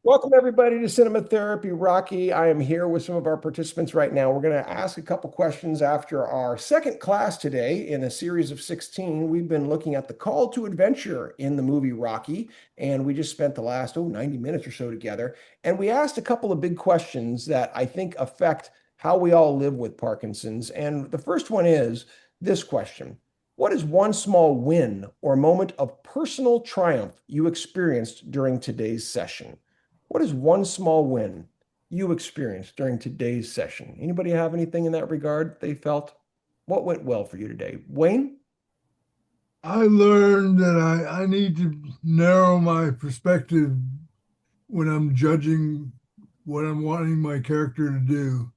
Welcome, everybody, to Cinema Therapy. Rocky, I am here with some of our participants right now. We're going to ask a couple questions after our second class today in a series of 16. We've been looking at the call to adventure in the movie Rocky, and we just spent the last, 90 minutes or so together. And we asked a couple of big questions that I think affect how we all live with Parkinson's. And the first one is this question. What is one small win or moment of personal triumph you experienced during today's session? What is one small win you experienced during today's session? Anybody have anything in that regard they felt? What went well for you today? Wayne? I learned that I need to narrow my perspective when I'm judging what I'm wanting my character to do.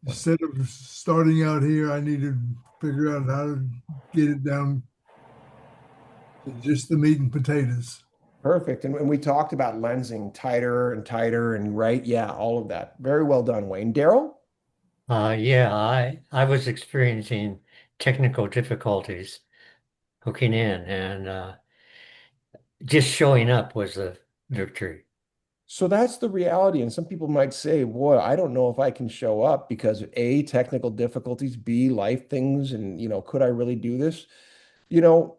Instead of starting out here, I need to figure out how to get it down to just the meat and potatoes. Perfect. And we talked about lensing tighter and tighter and right. Yeah, all of that. Very well done, Wayne. Daryl? Yeah, I was experiencing technical difficulties hooking in, and just showing up was a victory. So that's the reality. And some people might say, boy, I don't know if I can show up because A, technical difficulties, B, life things, and could I really do this? You know,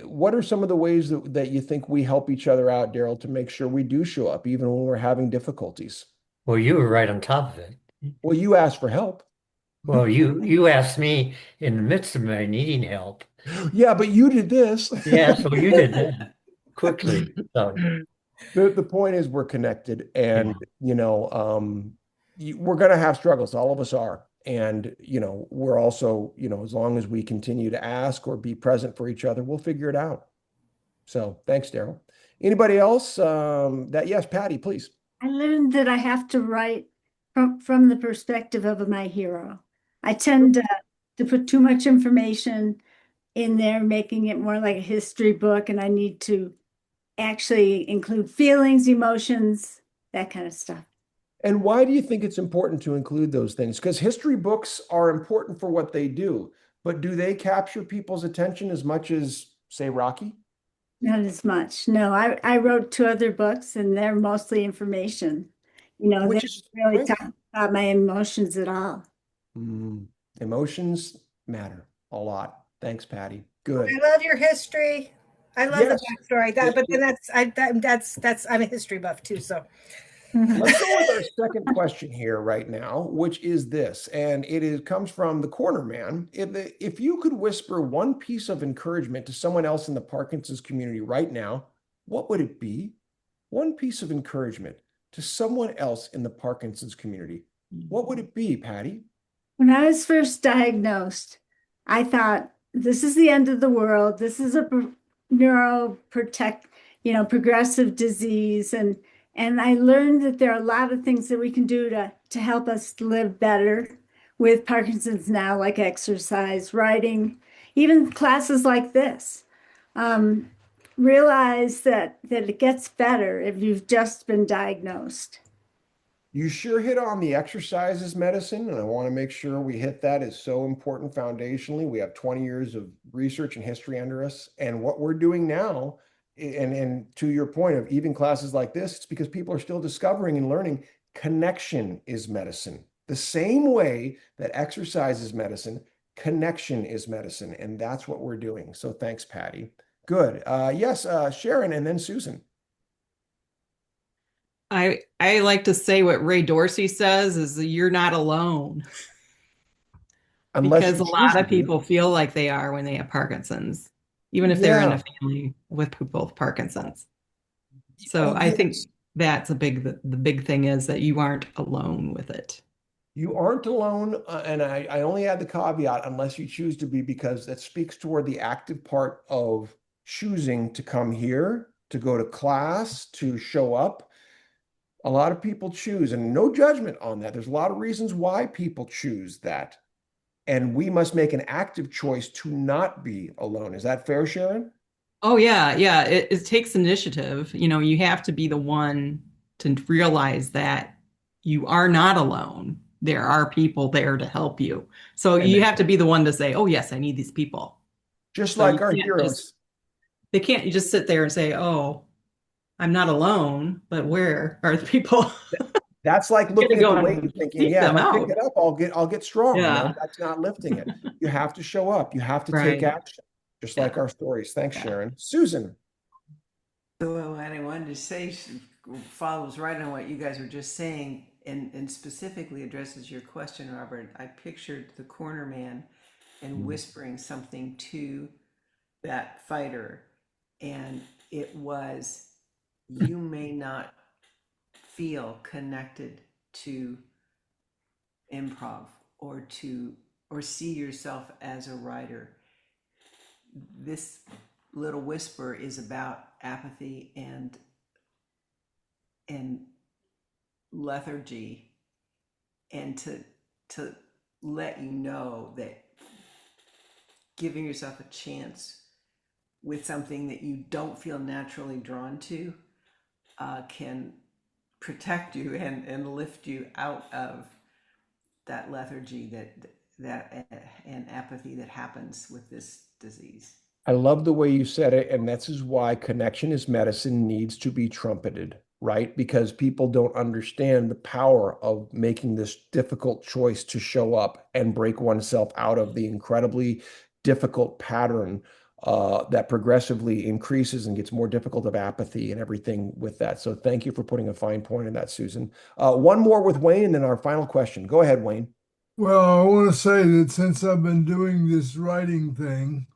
what are some of the ways that you think we help each other out, Daryl, to make sure we do show up even when we're having difficulties? Well, you were right on top of it. Well, you asked for help. Well, you asked me in the midst of my needing help. Yeah, but you did this. Yeah, so you did that quickly. So The point is we're connected and yeah. we're going to have struggles. All of us are. And we're also, as long as we continue to ask or be present for each other, we'll figure it out. So thanks, Daryl. Anybody else? Yes, Patty, please. I learned that I have to write from the perspective of my hero. I tend to put too much information in there, making it more like a history book, and I need to actually include feelings, emotions, that kind of stuff. And why do you think it's important to include those things? Because history books are important for what they do, but do they capture people's attention as much as, say, Rocky? Not as much. No, I wrote two other books, and they're mostly information. They Which don't is really great. talk about my emotions at all. Mm, emotions matter a lot. Thanks, Patty. I Good. love your history. I love the Yes. backstory. But then that's I'm a history buff too. So Let's go with our second question here right now, which is this, and comes from the Cornerman. If you could whisper one piece of encouragement to someone else in the Parkinson's community right now, what would it be? One piece of encouragement to someone else in the Parkinson's community. What would it be, Patty? When I was first diagnosed, I thought this is the end of the world. This is a progressive disease, and I learned that there are a lot of things that we can do to help us live better with Parkinson's now, like exercise, writing, even classes like this. Um, Realize that it gets better if you've just been diagnosed. You sure hit on the exercise as medicine, and I want to make sure we hit that. Is so important foundationally. We have 20 years of research and history under us, and what we're doing now, and to your point of even classes like this, it's because people are still discovering and learning connection is medicine. The same way that exercise is medicine, connection is medicine, and that's what we're doing. So thanks, Patty. Good. Yes, Sharon, and then Susan. I like to say what Ray Dorsey says is that you're not alone Unless because you a choose lot to of be. people feel like they are when they have Parkinson's, even if they're in a Yeah. family with people with Parkinson's. So Oh, I think yes. that's the big thing is that you aren't alone with it. You aren't alone. And I only add the caveat unless you choose to be, because that speaks toward the active part of choosing to come here, to go to class, to show up. A lot of people choose, and no judgment on that. There's a lot of reasons why people choose that. And we must make an active choice to not be alone. Is that fair, Sharon? Oh yeah, yeah. It takes initiative. You have to be the one to realize that you are not alone. There are people there to help you. So And you have to be the one to say, "Oh yes, I need these people." just So like our heroes. they can't just sit there and say, "Oh, I'm not alone, but where are the people? That's like Gotta looking at go the weight and and thinking, seek yeah, if them I pick out. it up, I'll get strong. No, Yeah. that's not lifting it. You have to show up. You have to take Right. action, just like Yeah. our stories. Thanks, Yeah. Sharon. Susan. So what I wanted to say follows right on what you guys were just saying and specifically addresses your question, Robert. I pictured the corner man and whispering something to that fighter. And it was, you may not feel connected to improv or see yourself as a writer. This little whisper is about apathy and lethargy, and to let you know that giving yourself a chance with something that you don't feel naturally drawn to can protect you and lift you out of that lethargy that and apathy that happens with this disease. I love the way you said it, and this is why connection is medicine needs to be trumpeted, right? Because people don't understand the power of making this difficult choice to show up and break oneself out of the incredibly difficult pattern that progressively increases and gets more difficult of apathy and everything with that. So thank you for putting a fine point in that, Susan. One more with Wayne, and then our final question. Go ahead, Wayne. Well, I want to say that since I've been doing this writing thing,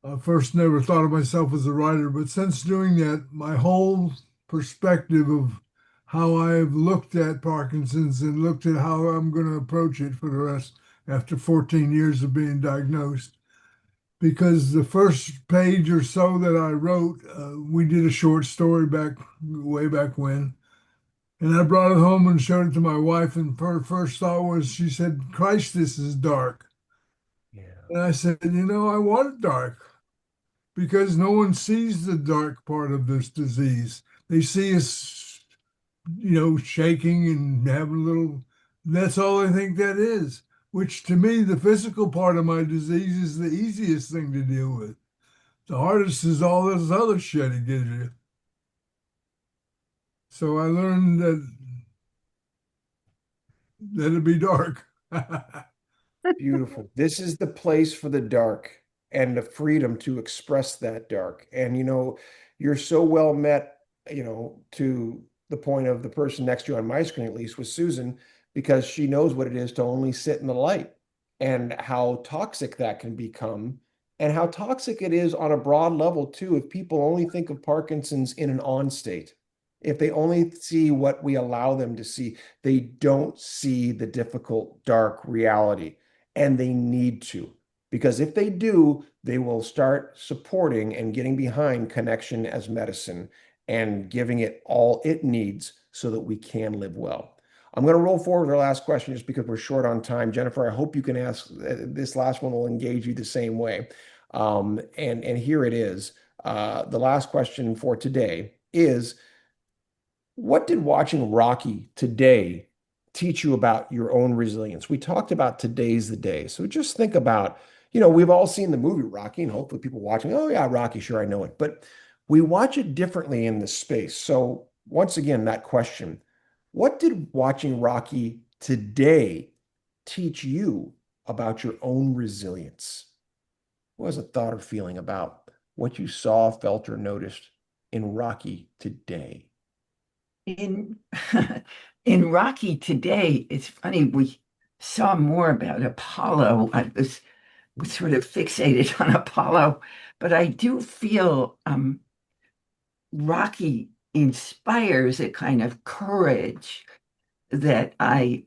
I first never thought of myself as a writer, but since doing that, my whole perspective of how I've looked at Parkinson's and looked at how I'm going to approach it for the rest after 14 years of being diagnosed. Because the first page or so that I wrote, we did a short story way back when. And I brought it home and showed it to my wife. And her first thought was, she said, Christ, this is dark. Yeah. And I said, I want it dark because no one sees the dark part of this disease. They see us, shaking and having a little, that's all I think that is, which to me, the physical part of my disease is the easiest thing to deal with. The hardest is all this other shit it gives you. So I learned that it'd be dark. Beautiful. This is the place for the dark and the freedom to express that dark. And you're so well met, to the point of the person next to you on my screen, at least, with Susan, because she knows what it is to only sit in the light and how toxic that can become, and how toxic it is on a broad level, too, if people only think of Parkinson's in an on state. If they only see what we allow them to see, they don't see the difficult, dark reality, and they need to. Because if they do, they will start supporting and getting behind connection as medicine and giving it all it needs so that we can live well. I'm going to roll forward with our last question just because we're short on time. Jennifer, I hope you can ask. This last one will engage you the same way. And here it is. The last question for today is, what did watching Rocky today teach you about your own resilience? We talked about today's the day. So just think about, we've all seen the movie Rocky, and hopefully people watching, oh yeah, Rocky, sure, I know it. But we watch it differently in this space. So once again, that question, what did watching Rocky today teach you about your own resilience? What was a thought or feeling about what you saw, felt, or noticed in Rocky today? In in Rocky today, it's funny, we saw more about Apollo. I was sort of fixated on Apollo, but I do feel Rocky inspires a kind of courage that I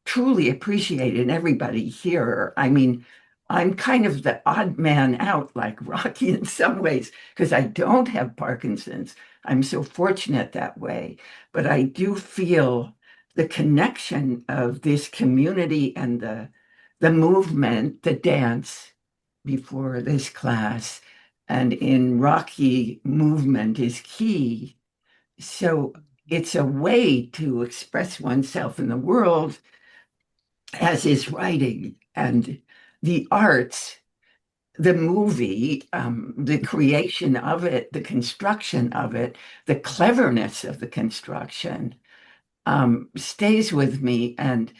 truly appreciate in everybody here. I mean, I'm kind of the odd man out, like Rocky in some ways, because I don't have Parkinson's. I'm so fortunate that way. But I do feel the connection of this community and the movement, the dance before this class, and in Rocky, movement is key. So it's a way to express oneself in the world, as is writing and the arts. the movie, the creation of it, the construction of it, the cleverness of the construction, stays with me and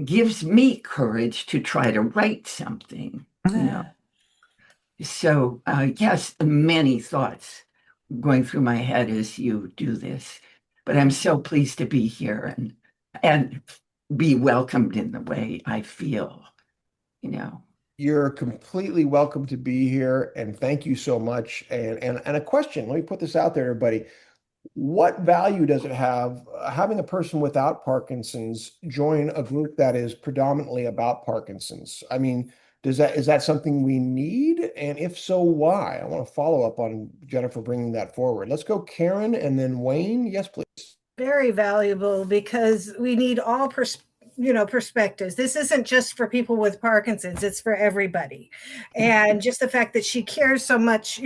gives me courage to try to write something, you know. So, yes, many thoughts going through my head as you do this, but I'm so pleased to be here and be welcomed in the way I feel, you know. You're completely welcome to be here, and thank you so much. And a question, let me put this out there, everybody. What value does it have having a person without Parkinson's join a group that is predominantly about Parkinson's? I mean, is that something we need? And if so, why? I want to follow up on Jennifer bringing that forward. Let's go, Karen, and then Wayne. Yes, please. Very valuable because we need all perspectives. This isn't just for people with Parkinson's, it's for everybody. And just the fact that she cares so much,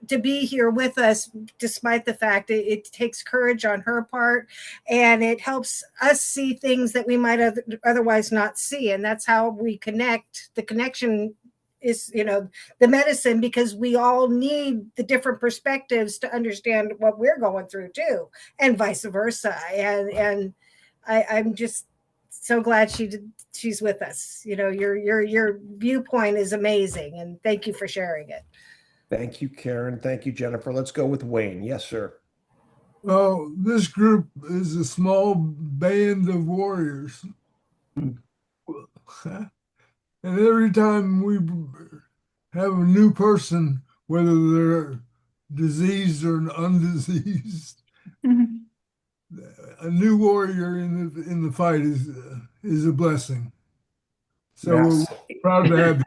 to be here with us, despite the fact that it takes courage on her part, and it helps us see things that we might otherwise not see. And that's how we connect. The connection is, the medicine, because we all need the different perspectives to understand what we're going through too, and vice versa. And I'm just so glad she's with us. Your viewpoint is amazing, and thank you for sharing it. Thank you, Karen. Thank you, Jennifer. Let's go with Wayne. Yes, sir. Well, this group is a small band of warriors. Mm. And every time we have a new person, whether they're diseased or undiseased, a new warrior in the fight is a blessing. So we're proud to have you.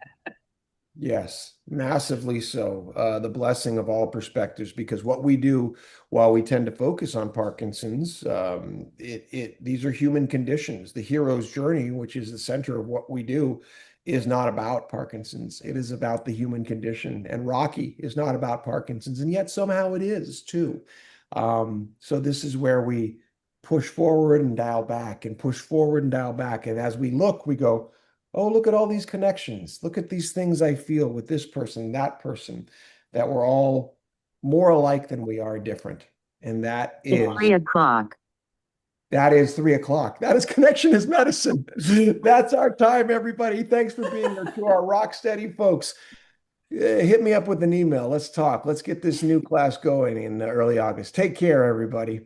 Yes, massively so. The blessing of all perspectives, because what we do, while we tend to focus on Parkinson's, these are human conditions. The hero's journey, which is the center of what we do, is not about Parkinson's. It is about the human condition. And Rocky is not about Parkinson's, and yet somehow it is too. So this is where we push forward and dial back, and push forward and dial back. And as we look, we go, oh, look at all these connections. Look at these things I feel with this person, that person, that we're all more alike than we are different. And that is 3 o'clock. That is 3 o'clock. That is Connection is Medicine. That's our time, everybody. Thanks for being here. To our rock steady folks, hit me up with an email. Let's talk. Let's get this new class going in early August. Take care, everybody.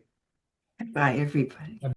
Bye, everybody.